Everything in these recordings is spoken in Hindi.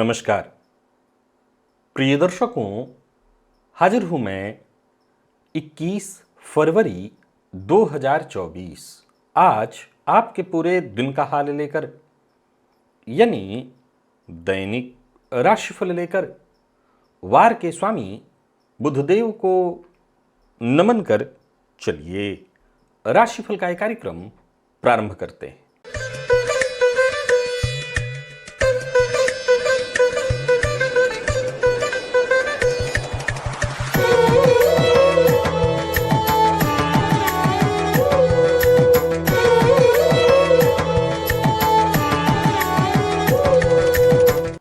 नमस्कार प्रिय दर्शकों, हाजिर हूं मैं 21 फरवरी 2024 आज आपके पूरे दिन का हाल लेकर, यानी दैनिक राशिफल लेकर वार के स्वामी बुधदेव को नमन कर चलिए राशिफल का एक कार्यक्रम प्रारंभ करते हैं।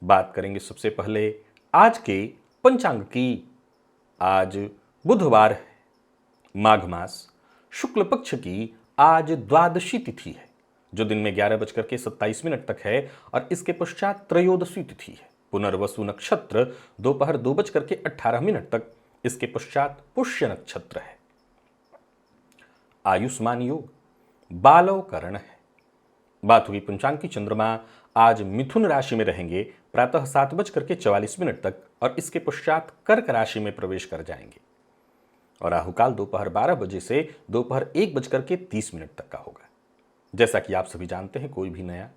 बात करेंगे सबसे पहले आज के पंचांग की। आज बुधवार है, माघ मास शुक्ल पक्ष की आज द्वादशी तिथि है, जो दिन में 11:27 तक है और इसके पश्चात त्रयोदशी तिथि है। पुनर्वसु नक्षत्र दोपहर 2:18 तक, इसके पश्चात पुष्य नक्षत्र है। आयुष्मान योग बालव करण है। बात हुई पंचांग की। चंद्रमा आज मिथुन राशि में रहेंगे प्रातः 7:44 तक और इसके पश्चात कर्क राशि में प्रवेश कर जाएंगे और राहुकाल दोपहर 12 बजे से दोपहर 1:30 तक का होगा। जैसा कि आप सभी जानते हैं, कोई भी नया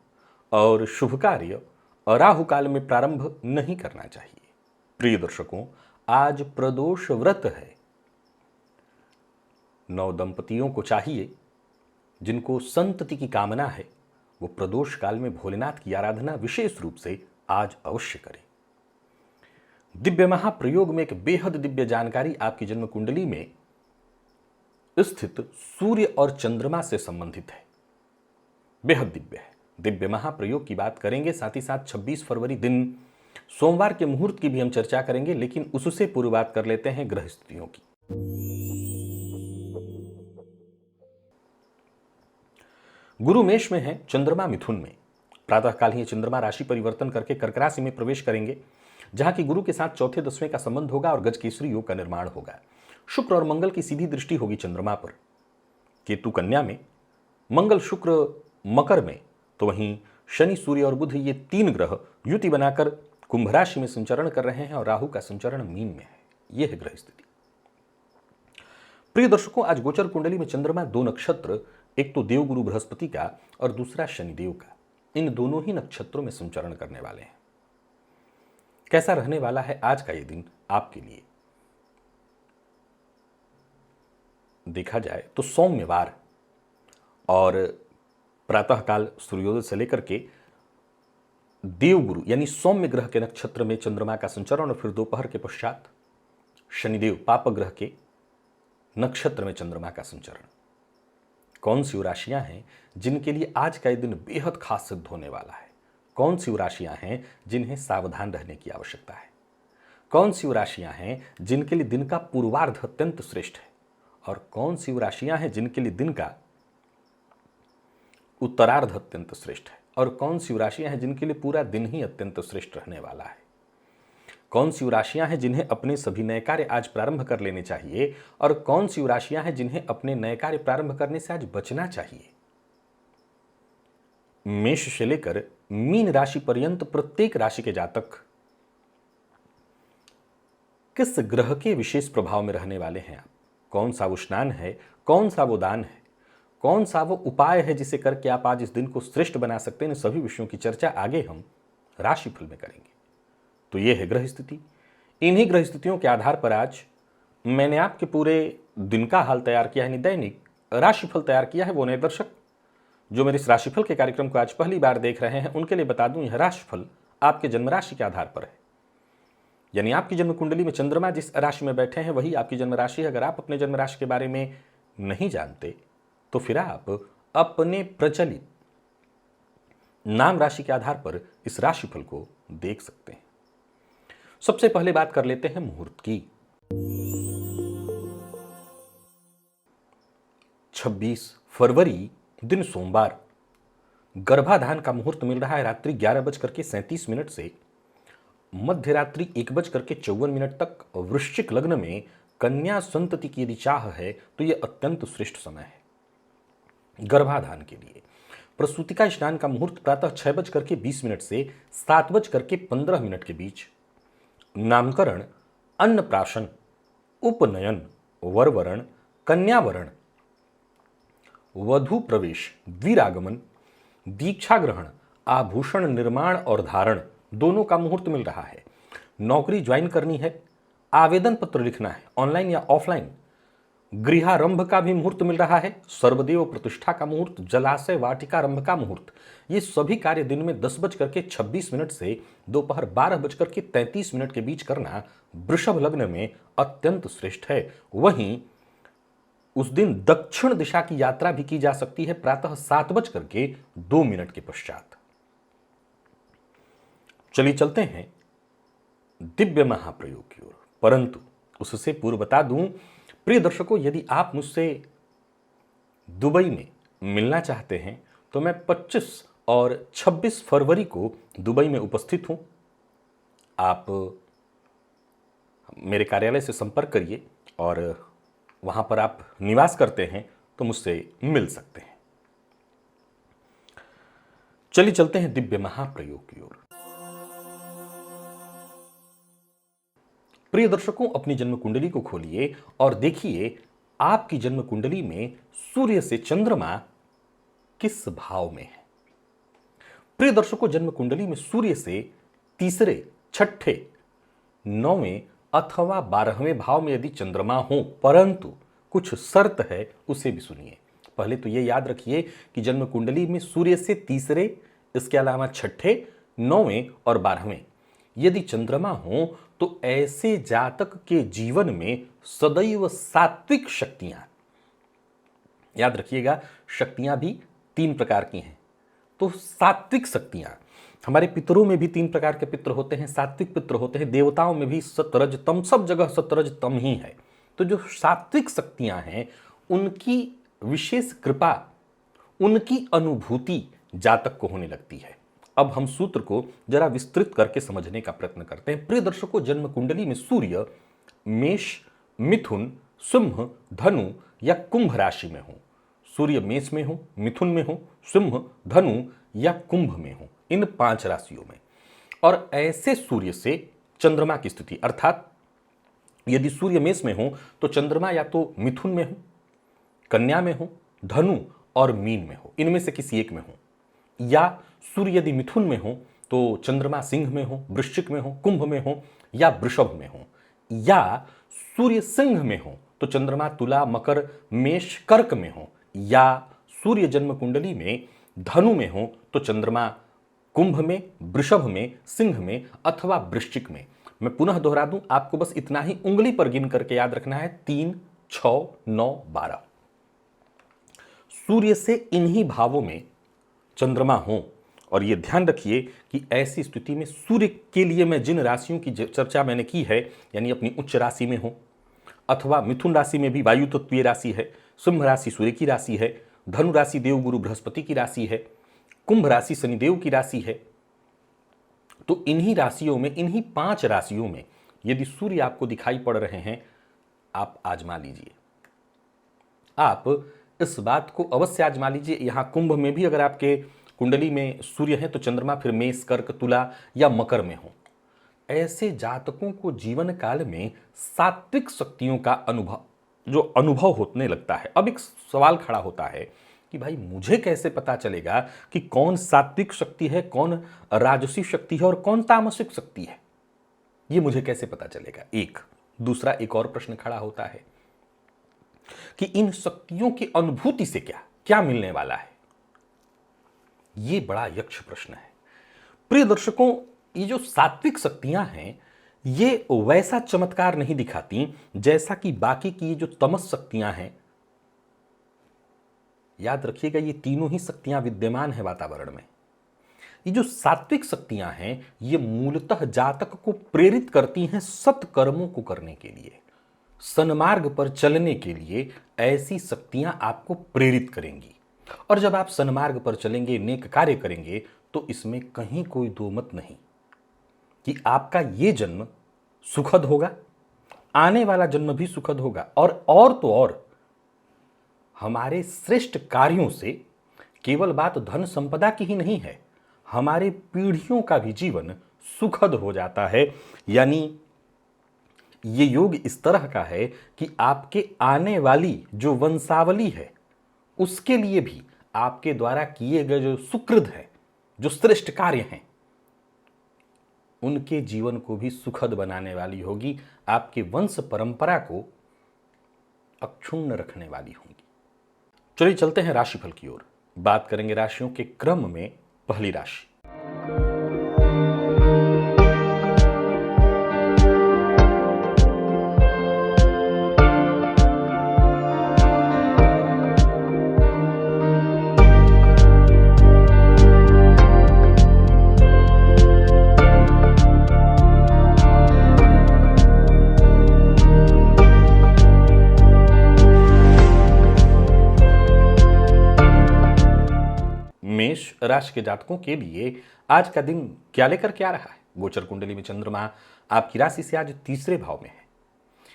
और शुभ कार्य राहुकाल में प्रारंभ नहीं करना चाहिए। प्रिय दर्शकों, आज प्रदोष व्रत है। नव दंपतियों को चाहिए जिनको संतति की कामना है, वो प्रदोष काल में भोलेनाथ की आराधना विशेष रूप से आज अवश्य करें। दिव्य महाप्रयोग में एक बेहद दिव्य जानकारी आपकी जन्म कुंडली में स्थित सूर्य और चंद्रमा से संबंधित है। बेहद दिव्य है। दिव्य महाप्रयोग की बात करेंगे, साथ ही साथ 26 फरवरी दिन सोमवार के मुहूर्त की भी हम चर्चा करेंगे, लेकिन उससे पूर्व बात कर लेते हैं ग्रह स्थितियों की। गुरु मेष में है, चंद्रमा मिथुन में। प्रातःकाल ही चंद्रमा राशि परिवर्तन करके कर्क राशि में प्रवेश करेंगे, जहां की गुरु के साथ चौथे 10वें का संबंध होगा और गजकेसरी योग का निर्माण होगा। शुक्र और मंगल की सीधी दृष्टि होगी चंद्रमा पर। केतु कन्या में, मंगल शुक्र मकर में, तो वहीं शनि सूर्य और बुध ये 3 ग्रह युति बनाकर कुंभ राशि में संचरण कर रहे हैं और राहु का संचरण मीन में है। यह है ग्रह स्थिति। प्रिय दर्शकों, आज गोचर कुंडली में चंद्रमा 2 नक्षत्र, एक तो देवगुरु बृहस्पति का और दूसरा शनिदेव का, इन दोनों ही नक्षत्रों में संचरण करने वाले हैं। कैसा रहने वाला है आज का ये दिन आपके लिए? देखा जाए तो सौम्यवार और प्रातःकाल सूर्योदय से लेकर के देवगुरु यानी सौम्य ग्रह के नक्षत्र में चंद्रमा का संचरण और फिर दोपहर के पश्चात शनिदेव पाप ग्रह के नक्षत्र में चंद्रमा का संचरण। कौन सी राशियां हैं जिनके लिए आज का दिन बेहद खास सिद्ध होने वाला है? कौन सी राशियां हैं जिन्हें सावधान रहने की आवश्यकता है? कौन सी राशियां हैं जिनके लिए दिन का पूर्वार्ध अत्यंत श्रेष्ठ है और कौन सी राशियां हैं जिनके लिए दिन का उत्तरार्ध अत्यंत श्रेष्ठ है और कौन सी राशियां हैं जिनके लिए पूरा दिन ही अत्यंत श्रेष्ठ रहने वाला है? कौन सी राशियां हैं जिन्हें अपने सभी नए कार्य आज प्रारंभ कर लेने चाहिए और कौन सी राशियां हैं जिन्हें अपने नए कार्य प्रारंभ करने से आज बचना चाहिए? मेष से लेकर मीन राशि पर्यंत प्रत्येक राशि के जातक किस ग्रह के विशेष प्रभाव में रहने वाले हैं? आप कौन सा वो स्नान है, कौन सा वो दान है, कौन सा वो उपाय है जिसे करके आप आज इस दिन को श्रेष्ठ बना सकते हैं? इन सभी विषयों की चर्चा आगे हम राशिफल में करेंगे। तो यह है ग्रह स्थिति। इन्हीं ग्रह स्थितियों के आधार पर आज मैंने आपके पूरे दिन का हाल तैयार किया है, दैनिक राशिफल तैयार किया है। वो नए दर्शक जो मेरे इस राशिफल के कार्यक्रम को आज पहली बार देख रहे हैं, उनके लिए बता दूं, यह राशिफल आपके जन्म राशि के आधार पर है। यानी आपकी जन्म कुंडली में चंद्रमा जिस राशि में बैठे हैं वही आपकी जन्म राशि है। अगर आप अपने जन्म राशि के बारे में नहीं जानते तो फिर आप अपने प्रचलित नाम राशि के आधार पर इस राशिफल को देख सकते हैं। सबसे पहले बात कर लेते हैं मुहूर्त की। 26 फरवरी दिन सोमवार, गर्भाधान का मुहूर्त मिल रहा है रात्रि 11:37 से मध्य रात्रि 1:54 तक। वृश्चिक लग्न में कन्या संतति की यदि चाह है तो यह अत्यंत श्रेष्ठ समय है गर्भाधान के लिए। प्रसूति का स्नान का मुहूर्त प्रातः 6:20 से 7:15 के बीच। नामकरण, अन्नप्राशन, उपनयन, वरवरण, कन्यावरण, वधू प्रवेश, द्विरागमन, दीक्षा ग्रहण, आभूषण निर्माण और धारण दोनों का मुहूर्त मिल रहा है। नौकरी ज्वाइन करनी है, आवेदन पत्र लिखना है ऑनलाइन या ऑफलाइन, गृहारंभ का भी मुहूर्त मिल रहा है। सर्वदेव प्रतिष्ठा का मुहूर्त, जलाशय वाटिकारंभ का मुहूर्त, ये सभी कार्य दिन में 10:26 से दोपहर 12:33 के बीच करना वृषभ लग्न में अत्यंत श्रेष्ठ है। वहीं उस दिन दक्षिण दिशा की यात्रा भी की जा सकती है प्रातः 7:02 के पश्चात। चलिए चलते हैं दिव्य महाप्रयोग की ओर, परंतु उससे पूर्व बता दूं प्रिय दर्शकों, यदि आप मुझसे दुबई में मिलना चाहते हैं तो मैं 25 और 26 फरवरी को दुबई में उपस्थित हूं। आप मेरे कार्यालय से संपर्क करिए और वहां पर आप निवास करते हैं तो मुझसे मिल सकते हैं। चलिए चलते हैं दिव्य महाप्रयोग की ओर। प्रिय दर्शकों, अपनी जन्म कुंडली को खोलिए और देखिए आपकी जन्म कुंडली में सूर्य से चंद्रमा किस भाव में है। प्रिय दर्शकों, जन्म कुंडली में सूर्य से तीसरे, छठे, 9वें अथवा 12वें भाव में यदि चंद्रमा हो, परंतु कुछ शर्त है, उसे भी सुनिए। पहले तो यह याद रखिए कि जन्म कुंडली में सूर्य से तीसरे, इसके अलावा छठे, 9वें और 12वें यदि चंद्रमा हो तो ऐसे जातक के जीवन में सदैव सात्विक शक्तियां, याद रखिएगा शक्तियां भी 3 प्रकार की हैं। तो सात्विक शक्तियां, हमारे पितरों में भी 3 प्रकार के पितर होते हैं, सात्विक पितर होते हैं, देवताओं में भी सतरज तम, सब जगह सतरज तम ही है। तो जो सात्विक शक्तियां हैं उनकी विशेष कृपा, उनकी अनुभूति जातक को होने लगती है। अब हम सूत्र को जरा विस्तृत करके समझने का प्रयत्न करते हैं। प्रिय दर्शकों, जन्म कुंडली में सूर्य मेष, मिथुन, सिंह, धनु या कुंभ राशि में हो, सूर्य मेष में हो, मिथुन में हो, सिंह, धनु या कुंभ में हो, इन 5 राशियों में, और ऐसे सूर्य से चंद्रमा की स्थिति, अर्थात यदि सूर्य मेष में हो तो चंद्रमा या तो मिथुन में हो, कन्या में हो, धनु और मीन में हो, इनमें से किसी एक में हो, या सूर्य यदि मिथुन में हो तो चंद्रमा सिंह में हो, वृश्चिक में हो, कुंभ में हो या वृषभ में हो, या सूर्य सिंह में हो तो चंद्रमा तुला, मकर, मेष, कर्क में हो, या सूर्य जन्म कुंडली में धनु में हो तो चंद्रमा कुंभ में, वृषभ में, सिंह में अथवा वृश्चिक में। मैं पुनः दोहरा दूं, आपको बस इतना ही उंगली पर गिन करके याद रखना है, 3, 6, 9, 12 सूर्य से इन्हीं भावों में चंद्रमा हो। और यह ध्यान रखिए कि ऐसी स्थिति में सूर्य के लिए मैं जिन राशियों की चर्चा मैंने की है, यानी अपनी उच्च राशि में हो, अथवा मिथुन राशि में भी वायु तत्वीय राशि है, सिंह राशि सूर्य की राशि है, धनु राशि देवगुरु बृहस्पति की राशि है, कुंभ राशि शनिदेव की राशि है, तो इन्हीं राशियों में, इन्हीं 5 राशियों में यदि सूर्य आपको दिखाई पड़ रहे हैं, आप आजमा लीजिए। आप इस बात को अवश्य आजमा लीजिए। यहां कुंभ में भी अगर आपके कुंडली में सूर्य है तो चंद्रमा फिर मेष, कर्क, तुला या मकर में हो। ऐसे जातकों को जीवन काल में सात्विक शक्तियों का अनुभव होने लगता है। अब एक सवाल खड़ा होता है कि भाई मुझे कैसे पता चलेगा कि कौन सात्विक शक्ति है, कौन राजसी शक्ति है और कौन तामसिक शक्ति है, ये मुझे कैसे पता चलेगा। दूसरा एक और प्रश्न खड़ा होता है कि इन शक्तियों की अनुभूति से क्या मिलने वाला है। ये बड़ा यक्ष प्रश्न है। प्रिय दर्शकों, ये जो सात्विक शक्तियां हैं ये वैसा चमत्कार नहीं दिखाती जैसा कि बाकी की जो तमस शक्तियां हैं। याद रखिएगा, ये तीनों ही शक्तियां विद्यमान है वातावरण में। ये जो सात्विक शक्तियां हैं ये मूलतः जातक को प्रेरित करती हैं सत्कर्मों को करने के लिए, सन्मार्ग पर चलने के लिए। ऐसी शक्तियां आपको प्रेरित करेंगी, और जब आप सन्मार्ग पर चलेंगे, नेक कार्य करेंगे, तो इसमें कहीं कोई दो मत नहीं कि आपका ये जन्म सुखद होगा, आने वाला जन्म भी सुखद होगा। और तो और हमारे श्रेष्ठ कार्यों से केवल बात धन संपदा की ही नहीं है, हमारे पीढ़ियों का भी जीवन सुखद हो जाता है। यानी ये योग इस तरह का है कि आपके आने वाली जो वंशावली है उसके लिए भी आपके द्वारा किए गए जो सुकृत हैं, जो श्रेष्ठ कार्य हैं, उनके जीवन को भी सुखद बनाने वाली होगी, आपके वंश परंपरा को अक्षुण्ण रखने वाली होंगी। चलिए चलते हैं राशिफल की ओर। बात करेंगे राशियों के क्रम में पहली राशि मेष राशि के जातकों के लिए आज का दिन क्या लेकर के आ रहा है। गोचर कुंडली में चंद्रमा आपकी राशि से आज तीसरे भाव में है।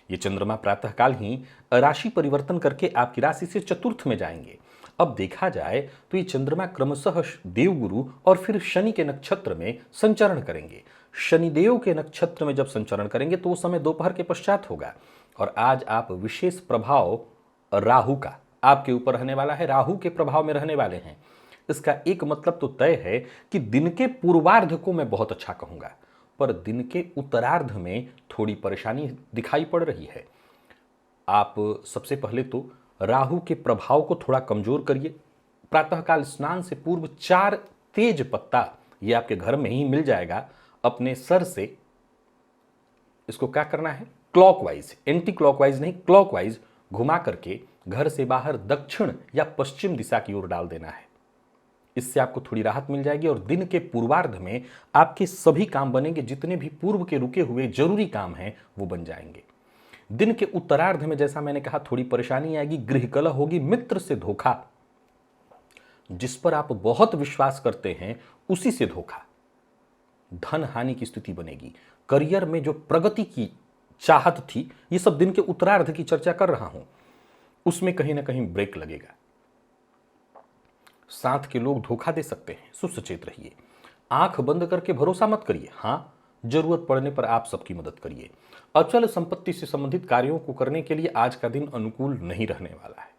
ये चंद्रमा प्रातःकाल ही राशि परिवर्तन करके आपकी राशि से चतुर्थ में जाएंगे। अब देखा जाए तो ये चंद्रमा क्रमशः देवगुरु और फिर शनि के नक्षत्र में संचरण करेंगे। शनिदेव के नक्षत्र में जब संचरण करेंगे तो वो समय दोपहर के पश्चात होगा। और आज आप विशेष प्रभाव राहु का आपके ऊपर रहने वाला है, राहु के प्रभाव में रहने वाले हैं। इसका एक मतलब तो तय है कि दिन के पूर्वार्ध को मैं बहुत अच्छा कहूंगा, पर दिन के उत्तरार्ध में थोड़ी परेशानी दिखाई पड़ रही है। आप सबसे पहले तो राहु के प्रभाव को थोड़ा कमजोर करिए। प्रातःकाल स्नान से पूर्व 4 तेज पत्ता ये आपके घर में ही मिल जाएगा। अपने सर से इसको क्या करना है, क्लॉकवाइज, एंटी क्लॉकवाइज नहीं, क्लॉकवाइज घुमा करके घर से बाहर दक्षिण या पश्चिम दिशा की ओर डाल देना है। इससे आपको थोड़ी राहत मिल जाएगी और दिन के पूर्वार्ध में आपके सभी काम बनेंगे। जितने भी पूर्व के रुके हुए जरूरी काम हैं वो बन जाएंगे। दिन के उत्तरार्ध में जैसा मैंने कहा थोड़ी परेशानी आएगी, गृह कलह होगी, मित्र से धोखा, जिस पर आप बहुत विश्वास करते हैं उसी से धोखा, धन हानि की स्थिति बनेगी। करियर में जो प्रगति की चाहत थी, ये सब दिन के उत्तरार्ध की चर्चा कर रहा हूं, उसमें कहीं ना कहीं ब्रेक लगेगा। साथ के लोग धोखा दे सकते हैं, सुसचेत रहिए। आंख बंद करके भरोसा मत करिए। हां, जरूरत पड़ने पर आप सबकी मदद करिए। अचल संपत्ति से संबंधित कार्यों को करने के लिए आज का दिन अनुकूल नहीं रहने वाला है।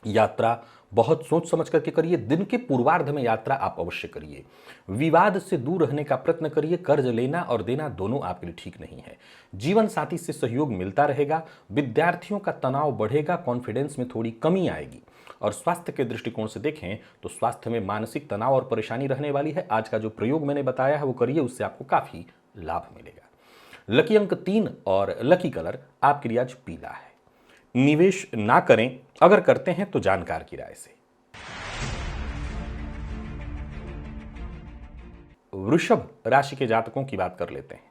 यात्रा बहुत सोच समझ करके करिए। दिन के पूर्वार्ध में यात्रा आप अवश्य करिए। विवाद से दूर रहने का प्रयत्न करिए। कर्ज लेना और देना दोनों आपके लिए ठीक नहीं है। जीवन साथी से सहयोग मिलता रहेगा। विद्यार्थियों का तनाव बढ़ेगा, कॉन्फिडेंस में थोड़ी कमी आएगी। और स्वास्थ्य के दृष्टिकोण से देखें तो स्वास्थ्य में मानसिक तनाव और परेशानी रहने वाली है। आज का जो प्रयोग मैंने बताया है वो करिए, उससे आपको काफी लाभ मिलेगा। लकी अंक 3 और लकी कलर आपके लिए आज पीला है। निवेश ना करें, अगर करते हैं तो जानकार की राय से। वृषभ राशि के जातकों की बात कर लेते हैं।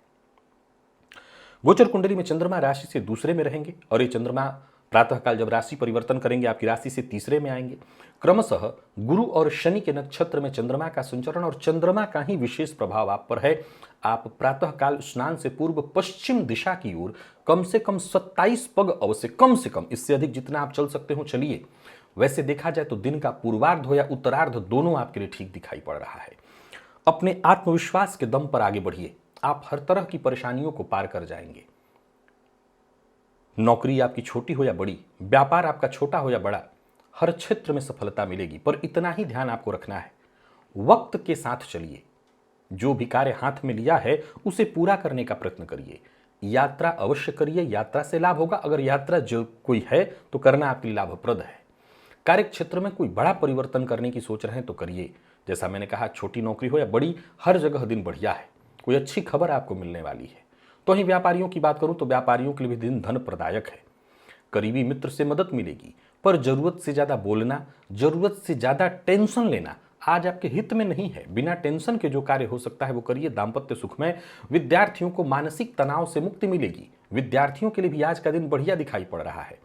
गोचर कुंडली में चंद्रमा राशि से दूसरे में रहेंगे और ये चंद्रमा प्रातःकाल जब राशि परिवर्तन करेंगे आपकी राशि से तीसरे में आएंगे। क्रमशः गुरु और शनि के नक्षत्र में चंद्रमा का संचरण और चंद्रमा का ही विशेष प्रभाव आप पर है। आप प्रातःकाल स्नान से पूर्व पश्चिम दिशा की ओर कम से कम 27 पग अवश्य, कम से कम, इससे अधिक जितना आप चल सकते हो चलिए। वैसे देखा जाए तो दिन का पूर्वार्ध हो या उत्तरार्ध दोनों आपके लिए ठीक दिखाई पड़ रहा है। अपने आत्मविश्वास के दम पर आगे बढ़िए। आप हर तरह की परेशानियों को पार कर जाएंगे। नौकरी आपकी छोटी हो या बड़ी, व्यापार आपका छोटा हो या बड़ा, हर क्षेत्र में सफलता मिलेगी। पर इतना ही ध्यान आपको रखना है, वक्त के साथ चलिए। जो भी कार्य हाथ में लिया है उसे पूरा करने का प्रयत्न करिए। यात्रा अवश्य करिए, यात्रा से लाभ होगा। अगर यात्रा जो कोई है तो करना आपके लिए लाभप्रद है। कार्य क्षेत्र में कोई बड़ा परिवर्तन करने की सोच रहे हैं तो करिए। जैसा मैंने कहा, छोटी नौकरी हो या बड़ी, हर जगह दिन बढ़िया है। कोई अच्छी खबर आपको मिलने वाली है। तो वहीं व्यापारियों की बात करूं तो व्यापारियों के लिए भी दिन धन प्रदायक है। करीबी मित्र से मदद मिलेगी, पर जरूरत से ज्यादा बोलना, जरूरत से ज्यादा टेंशन लेना आज आपके हित में नहीं है। बिना टेंशन के जो कार्य हो सकता है वो करिए। दाम्पत्य सुख में विद्यार्थियों को मानसिक तनाव से मुक्ति मिलेगी। विद्यार्थियों के लिए भी आज का दिन बढ़िया दिखाई पड़ रहा है।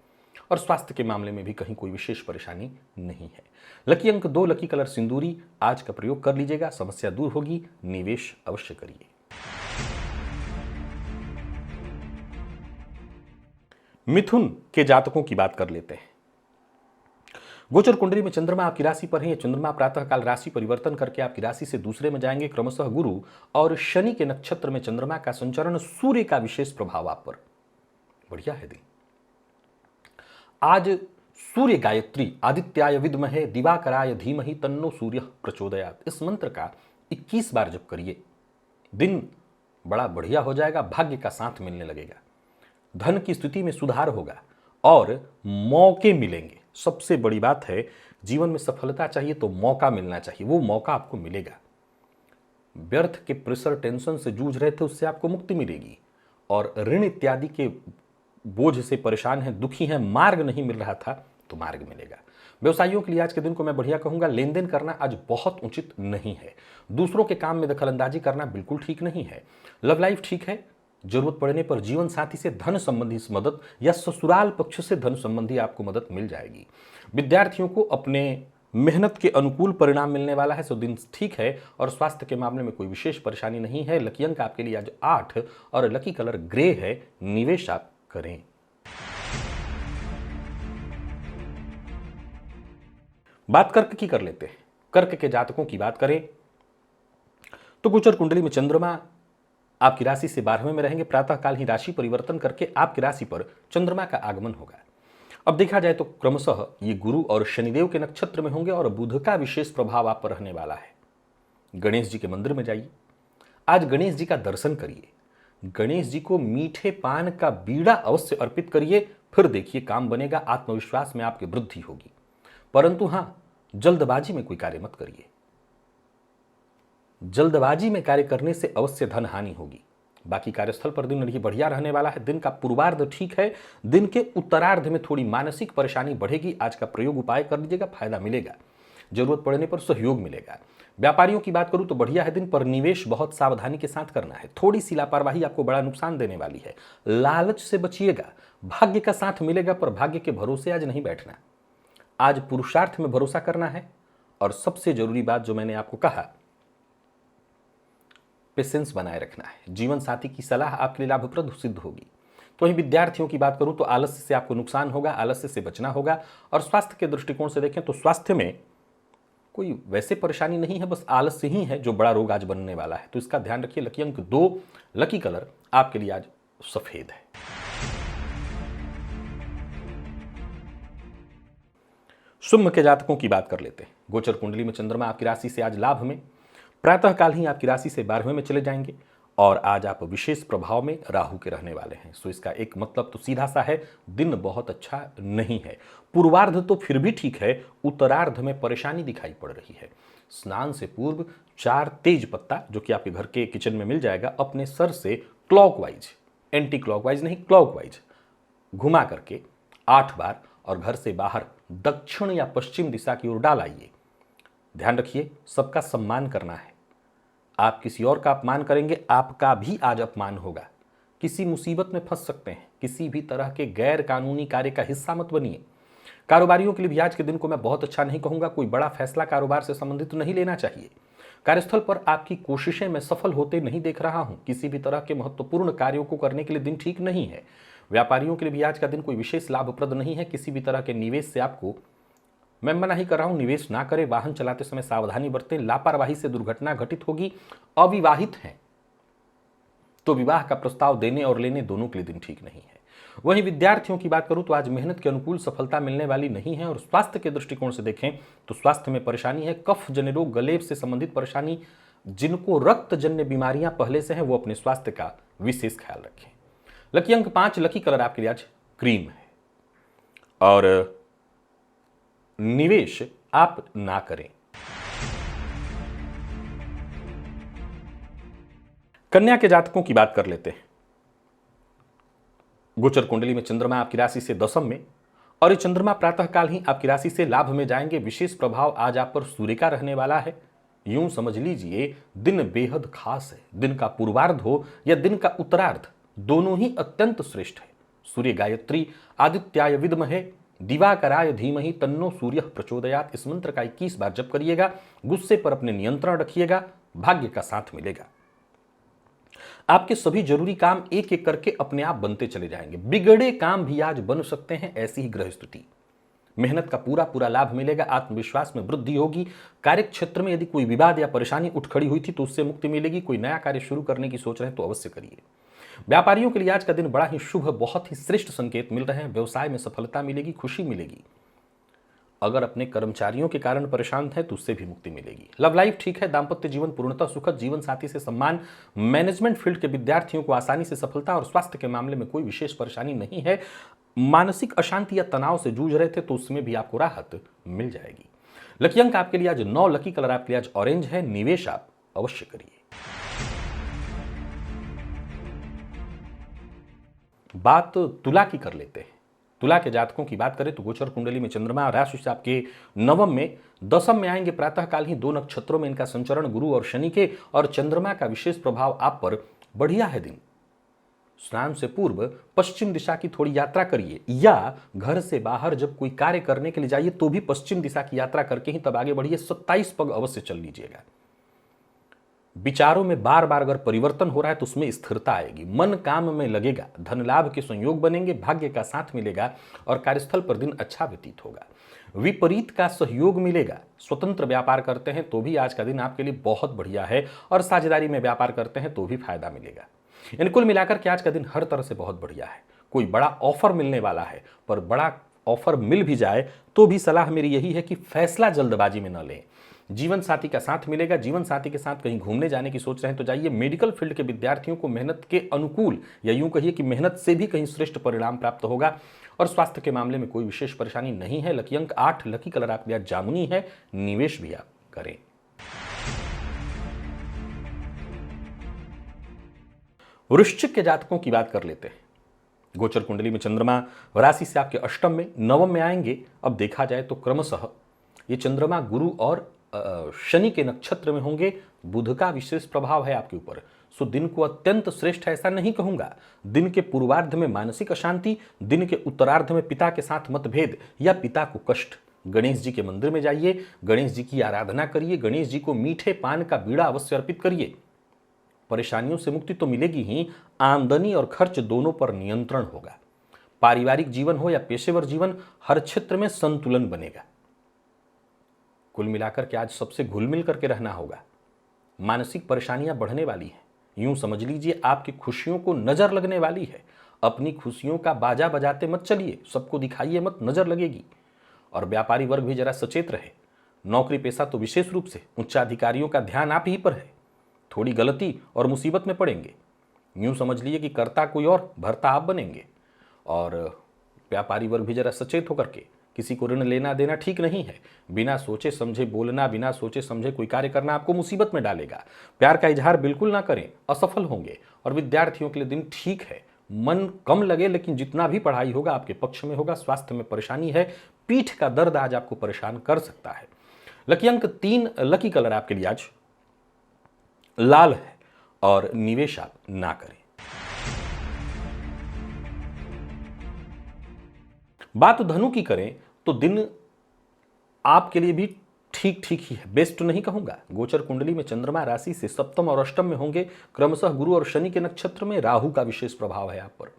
और स्वास्थ्य के मामले में भी कहीं कोई विशेष परेशानी नहीं है। लकी अंक 2, लकी कलर सिंदूरी, आज का प्रयोग कर लीजिएगा, समस्या दूर होगी। निवेश अवश्य करिए। मिथुन के जातकों की बात कर लेते हैं। गोचर कुंडली में चंद्रमा आपकी राशि पर है। ये चंद्रमा प्रातःकाल राशि परिवर्तन करके आपकी राशि से दूसरे में जाएंगे। क्रमशः गुरु और शनि के नक्षत्र में चंद्रमा का संचरण, सूर्य का विशेष प्रभाव आप पर। बढ़िया है दिन। आज सूर्य गायत्री आदित्याय विद्महे दिवाकराय धीमहि तन्नो सूर्य प्रचोदयात, इस मंत्र का 21 बार जप करिए। दिन बड़ा बढ़िया हो जाएगा, भाग्य का साथ मिलने लगेगा, धन की स्थिति में सुधार होगा और मौके मिलेंगे। सबसे बड़ी बात है, जीवन में सफलता चाहिए तो मौका मिलना चाहिए, वो मौका आपको मिलेगा। व्यर्थ के प्रेशर टेंशन से जूझ रहे थे, उससे आपको मुक्ति मिलेगी। और ऋण इत्यादि के बोझ से परेशान हैं, दुखी हैं, मार्ग नहीं मिल रहा था तो मार्ग मिलेगा। व्यवसायियों के लिए आज के दिन को मैं बढ़िया कहूंगा। लेन देन करना आज बहुत उचित नहीं है। दूसरों के काम में दखलंदाजी करना बिल्कुल ठीक नहीं है। लव लाइफ ठीक है, जरूरत पड़ने पर जीवन साथी से धन संबंधी मदद या ससुराल पक्ष से धन संबंधी आपको मदद मिल जाएगी। विद्यार्थियों को अपने मेहनत के अनुकूल परिणाम मिलने वाला है, सो दिन ठीक है। और स्वास्थ्य के मामले में कोई विशेष परेशानी नहीं है। लकी अंक आपके लिए आज 8 और लकी कलर ग्रे है। निवेश आप करें। बात कर्क की कर लेते हैं। कर्क के जातकों की बात करें तो गोचर कुंडली में चंद्रमा आपकी राशि से 12वें में रहेंगे। प्रातःकाल ही राशि परिवर्तन करके आपकी राशि पर चंद्रमा का आगमन होगा। अब देखा जाए तो क्रमशः ये गुरु और शनिदेव के नक्षत्र में होंगे और बुध का विशेष प्रभाव आप पर रहने वाला है। गणेश जी के मंदिर में जाइए, आज गणेश जी का दर्शन करिए, गणेश जी को मीठे पान का बीड़ा अवश्य अर्पित करिए, फिर देखिए काम बनेगा, आत्मविश्वास में आपकी वृद्धि होगी। परंतु हां, जल्दबाजी में कोई कार्य मत करिए। जल्दबाजी में कार्य करने से अवश्य धन हानि होगी। बाकी कार्यस्थल पर दिन नहीं बढ़िया रहने वाला है। दिन का पूर्वार्ध ठीक है, दिन के उत्तरार्ध में थोड़ी मानसिक परेशानी बढ़ेगी। आज का प्रयोग उपाय कर लीजिएगा, फायदा मिलेगा, जरूरत पड़ने पर सहयोग मिलेगा। व्यापारियों की बात करूं तो बढ़िया है दिन, पर निवेश बहुत सावधानी के साथ करना है। थोड़ी सी लापरवाही आपको बड़ा नुकसान देने वाली है। लालच से बचिएगा। भाग्य का साथ मिलेगा, पर भाग्य के भरोसे आज नहीं बैठना। आज पुरुषार्थ में भरोसा करना है। और सबसे जरूरी बात जो मैंने आपको कहा, पेशेंस बनाए रखना है। जीवन साथी की सलाह आपके लिए लाभप्रद सिद्ध होगी। तो वहीं विद्यार्थियों की बात करूं तो आलस्य से आपको नुकसान होगा, आलस्य से बचना होगा। और स्वास्थ्य के दृष्टिकोण से देखें तो स्वास्थ्य में कोई वैसे परेशानी नहीं है, बस आलस्य ही है जो बड़ा रोग आज बनने वाला है। तो इसका ध्यान रखिए। लकी अंक 2, लकी कलर आपके लिए आज सफेद है। सिंह के जातकों की बात कर लेते हैं। गोचर कुंडली में चंद्रमा आपकी राशि से आज लाभ में, प्रातःकाल ही आपकी राशि से 12वें में चले जाएंगे। और आज आप विशेष प्रभाव में राहु के रहने वाले हैं। सो इसका एक मतलब तो सीधा सा है, दिन बहुत अच्छा नहीं है। पूर्वार्ध तो फिर भी ठीक है, उत्तरार्ध में परेशानी दिखाई पड़ रही है। स्नान से पूर्व 4 तेज पत्ता, जो कि आपके घर के किचन में मिल जाएगा, अपने सर से क्लॉकवाइज, एंटी क्लॉकवाइज नहीं क्लॉकवाइज घुमा करके 8 बार और घर से बाहर दक्षिण या पश्चिम दिशा की ओर डाल आइए। ध्यान रखिए, सबका सम्मान करना है। आप किसी और का अपमान करेंगे, आपका भी आज अपमान होगा। किसी मुसीबत में फंस सकते हैं। किसी भी तरह के गैर कानूनी कार्य का हिस्सा मत बनिए। कारोबारियों के लिए भी आज के दिन को मैं बहुत अच्छा नहीं कहूंगा। कोई बड़ा फैसला कारोबार से संबंधित नहीं लेना चाहिए। कार्यस्थल पर आपकी कोशिशें मैं सफल होते नहीं देख रहा हूं। किसी भी तरह के महत्वपूर्ण कार्यों को करने के लिए दिन ठीक नहीं है। व्यापारियों के लिए भी आज का दिन कोई विशेष लाभप्रद नहीं है। किसी भी तरह के निवेश से आपको मैं मना ही कर रहा हूं, निवेश ना करें। वाहन चलाते समय सावधानी बरतें, लापरवाही से दुर्घटना घटित होगी। अविवाहित हैं तो विवाह का प्रस्ताव देने और लेने दोनों के लिए दिन ठीक नहीं है। वहीं विद्यार्थियों की बात करूं तो आज मेहनत के अनुकूल सफलता मिलने वाली नहीं है। और स्वास्थ्य के दृष्टिकोण से देखें तो स्वास्थ्य में परेशानी है। कफ जन्य रोग, गले से संबंधित परेशानी, जिनको रक्त जन्य बीमारियां पहले से हैं, वो अपने स्वास्थ्य का विशेष ख्याल रखें। लकी अंक 5, लकी कलर आपके लिए आज क्रीम है। और निवेश आप ना करें। कन्या के जातकों की बात कर लेते हैं। गोचर कुंडली में चंद्रमा आपकी राशि से 10वें में, और ये चंद्रमा प्रातःकाल ही आपकी राशि से लाभ में जाएंगे। विशेष प्रभाव आज आप पर सूर्य का रहने वाला है। यूं समझ लीजिए, दिन बेहद खास है। दिन का पूर्वार्ध हो या दिन का उत्तरार्ध, दोनों ही अत्यंत श्रेष्ठ है। सूर्य गायत्री आदित्याय विद्महे दिवाकराय धीमहि तन्नो सूर्य प्रचोदयात, इस मंत्र का 21 बार जप करिएगा। गुस्से पर अपने नियंत्रण रखिएगा, भाग्य का साथ मिलेगा। आपके सभी जरूरी काम एक एक करके अपने आप बनते चले जाएंगे। बिगड़े काम भी आज बन सकते हैं, ऐसी ही ग्रह स्थिति। मेहनत का पूरा पूरा लाभ मिलेगा, आत्मविश्वास में वृद्धि होगी। कार्य क्षेत्र में यदि कोई विवाद या परेशानी उठ खड़ी हुई थी तो उससे मुक्ति मिलेगी। कोई नया कार्य शुरू करने की सोच रहे हैं तो अवश्य करिए। व्यापारियों के लिए आज का दिन बड़ा ही शुभ, बहुत ही श्रेष्ठ संकेत मिल रहे हैं। व्यवसाय में सफलता मिलेगी, खुशी मिलेगी। अगर अपने कर्मचारियों के कारण परेशान है तो उससे भी मुक्ति मिलेगी। लव लाइफ ठीक है, दाम्पत्य जीवन पूर्णतः सुखद, जीवन साथी से सम्मान, मैनेजमेंट फील्ड के विद्यार्थियों को आसानी से सफलता और स्वास्थ्य के मामले में कोई विशेष परेशानी नहीं है। मानसिक अशांति या तनाव से जूझ रहे थे तो उसमें भी आपको राहत मिल जाएगी। लकी अंक आपके लिए आज 9, लकी कलर आपके लिए आज ऑरेंज है। निवेश आप अवश्य करिए। बात तुला की कर लेते हैं। तुला के जातकों की बात करें तो गोचर कुंडली में चंद्रमा राशि से आपके नवम में, दसम में आएंगे। प्रातःकाल ही 2 नक्षत्रों में इनका संचरण गुरु और शनि के, और चंद्रमा का विशेष प्रभाव आप पर बढ़िया है। दिन स्नान से पूर्व पश्चिम दिशा की थोड़ी यात्रा करिए, या घर से बाहर जब कोई कार्य करने के लिए जाइए तो भी पश्चिम दिशा की यात्रा करके ही तब आगे बढ़िए। 27 पग अवश्य चल लीजिएगा। विचारों में बार बार अगर परिवर्तन हो रहा है तो उसमें स्थिरता आएगी। मन काम में लगेगा, धन लाभ के संयोग बनेंगे, भाग्य का साथ मिलेगा और कार्यस्थल पर दिन अच्छा व्यतीत होगा। विपरीत का सहयोग मिलेगा। स्वतंत्र व्यापार करते हैं तो भी आज का दिन आपके लिए बहुत बढ़िया है, और साझेदारी में व्यापार करते हैं तो भी फायदा मिलेगा। इन कुल मिलाकर के आज का दिन हर तरह से बहुत बढ़िया है। कोई बड़ा ऑफर मिलने वाला है, पर बड़ा ऑफर मिल भी जाए तो भी सलाह मेरी यही है कि फैसला जल्दबाजी में न लें। जीवन साथी का साथ मिलेगा। जीवन साथी के साथ कहीं घूमने जाने की सोच रहे हैं तो जाइए। मेडिकल फील्ड के विद्यार्थियों को मेहनत के अनुकूल, या यूं कहिए कि मेहनत से भी कहीं श्रेष्ठ परिणाम प्राप्त होगा, और स्वास्थ्य के मामले में कोई विशेष परेशानी नहीं है। लकी अंक 8, लकी कलर आपके लिए जामुनी है। निवेश भी आप करें। वृश्चिक के जातकों की बात कर लेते हैं। गोचर कुंडली में चंद्रमा राशि से आपके अष्टम में, नवम में आएंगे। अब देखा जाए तो क्रमशः ये चंद्रमा गुरु और शनि के नक्षत्र में होंगे। बुध का विशेष प्रभाव है आपके ऊपर, सो दिन को अत्यंत श्रेष्ठ ऐसा नहीं कहूंगा। दिन के पूर्वार्ध में मानसिक अशांति, दिन के उत्तरार्ध में पिता के साथ मतभेद या पिता को कष्ट। गणेश जी के मंदिर में जाइए, गणेश जी की आराधना करिए, गणेश जी को मीठे पान का बीड़ा अवश्य अर्पित करिए। परेशानियों से मुक्ति तो मिलेगी ही, आमदनी और खर्च दोनों पर नियंत्रण होगा। पारिवारिक जीवन हो या पेशेवर जीवन, हर क्षेत्र में संतुलन बनेगा। कुल मिलाकर के आज सबसे घुल मिल करके रहना होगा। मानसिक परेशानियां बढ़ने वाली हैं। यूं समझ लीजिए आपकी खुशियों को नजर लगने वाली है। अपनी खुशियों का बाजा बजाते मत चलिए, सबको दिखाइए मत, नजर लगेगी। और व्यापारी वर्ग भी जरा सचेत रहे। नौकरी पेशा तो विशेष रूप से उच्चाधिकारियों का ध्यान आप ही पर है। थोड़ी गलती और मुसीबत में पड़ेंगे। यूं समझ लीजिए कि कर्ता कोई और, भरता आप बनेंगे। और व्यापारी वर्ग भी जरा सचेत होकर के, किसी को ऋण लेना देना ठीक नहीं है। बिना सोचे समझे बोलना, बिना सोचे समझे कोई कार्य करना आपको मुसीबत में डालेगा। प्यार का इजहार बिल्कुल ना करें, असफल होंगे। और विद्यार्थियों के लिए दिन ठीक है, मन कम लगे लेकिन जितना भी पढ़ाई होगा आपके पक्ष में होगा। स्वास्थ्य में परेशानी है, पीठ का दर्द आज आपको परेशान कर सकता है। लकी अंक 3, लकी कलर आपके लिए आज लाल है, और निवेश आप ना करें। बात धनु की करें तो दिन आपके लिए भी ठीक ठीक ही है, बेस्ट नहीं कहूंगा। गोचर कुंडली में चंद्रमा राशि से सप्तम और अष्टम में होंगे। क्रमशः गुरु और शनि के नक्षत्र में राहु का विशेष प्रभाव है आप पर।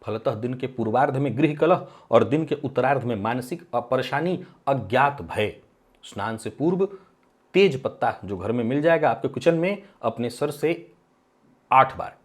फलतः दिन के पूर्वार्ध में गृह कलह और दिन के उत्तरार्ध में मानसिक परेशानी, अज्ञात भय। स्नान से पूर्व तेज पत्ता जो घर में मिल जाएगा आपके किचन में, अपने सर से 8 बार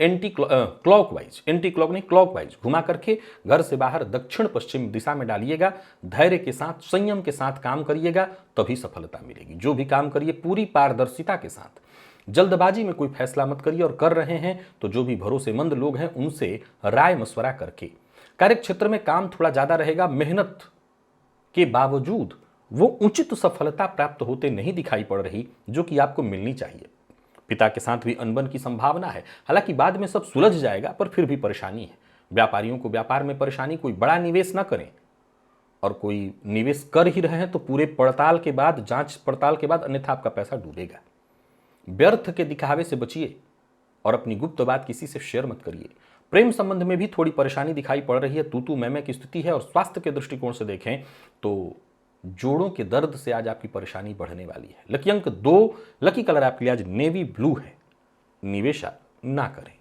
क्लॉकवाइज घुमा करके घर से बाहर दक्षिण पश्चिम दिशा में डालिएगा। धैर्य के साथ, संयम के साथ काम करिएगा, तभी सफलता मिलेगी। जो भी काम करिए पूरी पारदर्शिता के साथ। जल्दबाजी में कोई फैसला मत करिए, और कर रहे हैं तो जो भी भरोसेमंद लोग हैं उनसे राय मशवरा करके। कार्य क्षेत्र में काम थोड़ा ज्यादा रहेगा। मेहनत के बावजूद वो उचित सफलता प्राप्त होते नहीं दिखाई पड़ रही जो कि आपको मिलनी चाहिए। पिता के साथ भी अनबन की संभावना है, हालांकि बाद में सब सुलझ जाएगा, पर फिर भी परेशानी है। व्यापारियों को व्यापार में परेशानी, कोई बड़ा निवेश ना करें, और कोई निवेश कर ही रहे हैं तो पूरे पड़ताल के बाद, जांच पड़ताल के बाद, अन्यथा आपका पैसा डूबेगा। व्यर्थ के दिखावे से बचिए और अपनी गुप्त बात किसी से शेयर मत करिए। प्रेम संबंध में भी थोड़ी परेशानी दिखाई पड़ रही है, तू मैं की स्थिति है। और स्वास्थ्य के दृष्टिकोण से देखें तो जोड़ों के दर्द से आज आपकी परेशानी बढ़ने वाली है। लकी अंक 2, लकी कलर आपके लिए आज नेवी ब्लू है। निवेश आप ना करें।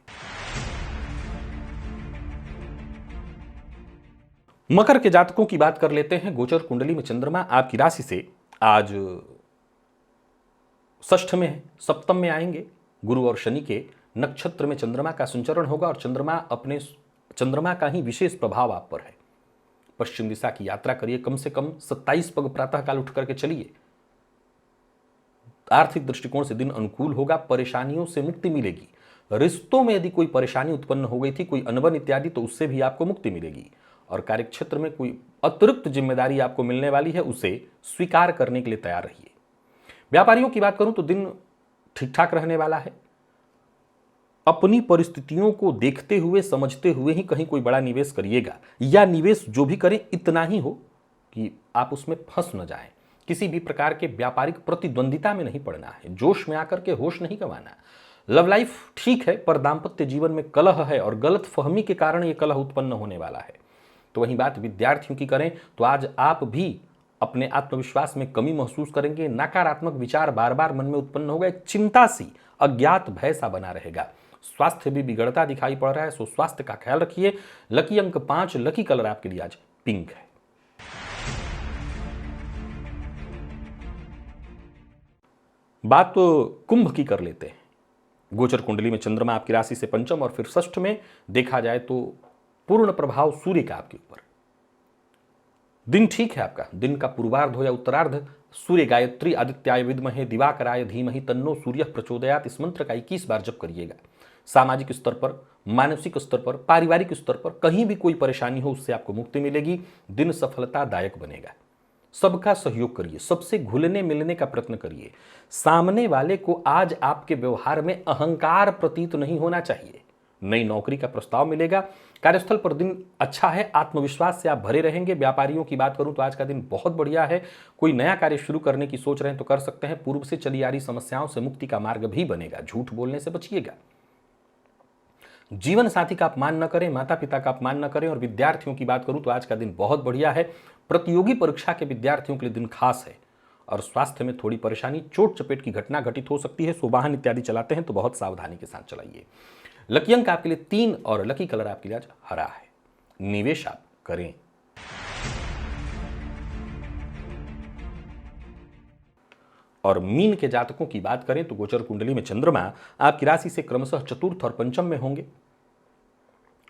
मकर के जातकों की बात कर लेते हैं। गोचर कुंडली में चंद्रमा आपकी राशि से आज षष्ठ में है, सप्तम में आएंगे। गुरु और शनि के नक्षत्र में चंद्रमा का संचरण होगा और चंद्रमा का ही विशेष प्रभाव आप पर है। पश्चिम दिशा की यात्रा करिए, कम से कम 27 पग प्रातःकाल उठ करके चलिए। आर्थिक दृष्टिकोण से दिन अनुकूल होगा, परेशानियों से मुक्ति मिलेगी। रिश्तों में यदि कोई परेशानी उत्पन्न हो गई थी, कोई अनबन इत्यादि, तो उससे भी आपको मुक्ति मिलेगी। और कार्यक्षेत्र में कोई अतिरिक्त जिम्मेदारी आपको मिलने वाली है, उसे स्वीकार करने के लिए तैयार रहिए। व्यापारियों की बात करूं तो दिन ठीक ठाक रहने वाला है। अपनी परिस्थितियों को देखते हुए समझते हुए ही कहीं कोई बड़ा निवेश करिएगा, या निवेश जो भी करें इतना ही हो कि आप उसमें फंस न जाएं। किसी भी प्रकार के व्यापारिक प्रतिद्वंदिता में नहीं पड़ना है, जोश में आकर के होश नहीं गंवाना। लव लाइफ ठीक है, पर दाम्पत्य जीवन में कलह है और गलत फहमी के कारण यह कलह उत्पन्न होने वाला है। तो वहीं बात विद्यार्थियों की करें तो आज आप भी अपने आत्मविश्वास में कमी महसूस करेंगे। नकारात्मक विचार बार बार मन में उत्पन्न होगा, एक चिंता सी, अज्ञात भय सा बना रहेगा। स्वास्थ्य भी बिगड़ता दिखाई पड़ रहा है, सो स्वास्थ्य का ख्याल रखिए। लकी अंक 5, लकी कलर आपके लिए आज पिंक है। बात तो कुंभ की कर लेते हैं। गोचर कुंडली में चंद्रमा आपकी राशि से पंचम और फिर षष्ठ में, देखा जाए तो पूर्ण प्रभाव सूर्य का आपके ऊपर। दिन ठीक है आपका, दिन का पूर्वार्ध हो या उत्तरार्ध, सूर्य गायत्री आदित्याय विद्महे दिवाकराय धीमहि तन्नो सूर्य प्रचोदयात, इस मंत्र का 21 बार जप करिएगा। सामाजिक स्तर पर, मानसिक स्तर पर, पारिवारिक स्तर पर कहीं भी कोई परेशानी हो, उससे आपको मुक्ति मिलेगी। दिन सफलतादायक बनेगा। सबका सहयोग करिए, सबसे घुलने मिलने का प्रयत्न करिए। सामने वाले को आज आपके व्यवहार में अहंकार प्रतीत नहीं होना चाहिए। नई नौकरी का प्रस्ताव मिलेगा। कार्यस्थल पर दिन अच्छा है, आत्मविश्वास से आप भरे रहेंगे। व्यापारियों की बात करूं तो आज का दिन बहुत बढ़िया है। कोई नया कार्य शुरू करने की सोच रहे हैं तो कर सकते हैं। पूर्व से चली आ रही समस्याओं से मुक्ति का मार्ग भी बनेगा। झूठ बोलने से बचिएगा। जीवन साथी का अपमान न करें, माता पिता का अपमान न करें। और विद्यार्थियों की बात करूं तो आज का दिन बहुत बढ़िया है। प्रतियोगी परीक्षा के विद्यार्थियों के लिए दिन खास है। और स्वास्थ्य में थोड़ी परेशानी, चोट चपेट की घटना घटित हो सकती है। सो वाहन इत्यादि चलाते हैं तो बहुत सावधानी के साथ चलाइए। लकी अंक आपके लिए 3 और लकी कलर आपके लिए आज हरा है। निवेश आप करें। और मीन के जातकों की बात करें तो गोचर कुंडली में चंद्रमा आपकी राशि से क्रमशः चतुर्थ और पंचम में होंगे।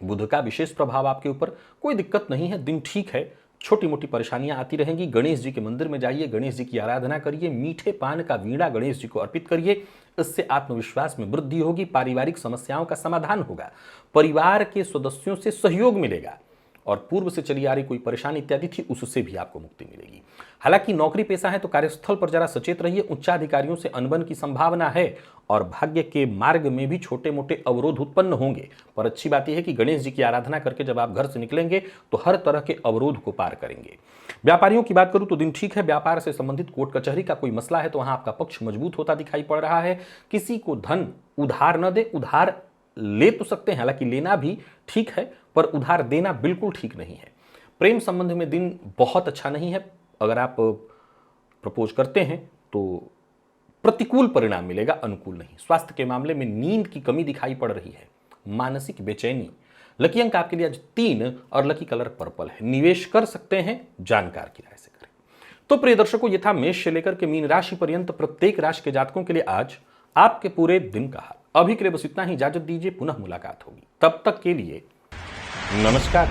बुध का विशेष प्रभाव आपके ऊपर, कोई दिक्कत नहीं है, दिन ठीक है। छोटी मोटी परेशानियां आती रहेंगी। गणेश जी के मंदिर में जाइए, गणेश जी की आराधना करिए, मीठे पान का वीणा गणेश जी को अर्पित करिए। इससे आत्मविश्वास में वृद्धि होगी, पारिवारिक समस्याओं का समाधान होगा, परिवार के सदस्यों से सहयोग मिलेगा और पूर्व से चली आ रही कोई परेशानी इत्यादि थी उससे भी आपको मुक्ति मिलेगी। हालांकि नौकरी पेशा है तो कार्यस्थल पर जरा सचेत रहिए। उच्चाधिकारियों से अनबन की संभावना है और भाग्य के मार्ग में भी छोटे मोटे अवरोध उत्पन्न होंगे। पर अच्छी बात यह है कि गणेश जी की आराधना करके जब आप घर से निकलेंगे तो हर तरह के अवरोध को पार करेंगे। व्यापारियों की बात करूं तो दिन ठीक है। व्यापार से संबंधित कोर्ट कचहरी का कोई मसला है तो वहां आपका पक्ष मजबूत होता दिखाई पड़ रहा है। किसी को धन उधार न दे, उधार ले तो सकते हैं, हालांकि लेना भी ठीक है, पर उधार देना बिल्कुल ठीक नहीं है। प्रेम संबंध में दिन बहुत अच्छा नहीं है। अगर आप प्रपोज करते हैं तो प्रतिकूल परिणाम मिलेगा, अनुकूल नहीं। स्वास्थ्य के मामले में नींद की कमी दिखाई पड़ रही है, मानसिक बेचैनी। लकी अंक आपके लिए आज 3 और लकी कलर पर्पल है। निवेश कर सकते हैं, जानकार की राय से करें। तो प्रिय दर्शकों, ये था मेष से लेकर के मीन राशि पर्यंत प्रत्येक राशि के जातकों के लिए आज आपके पूरे दिन का हाल। अभी के लिए बस इतना ही, इजाजत दीजिए, पुनः मुलाकात होगी। तब तक के लिए नमस्कार।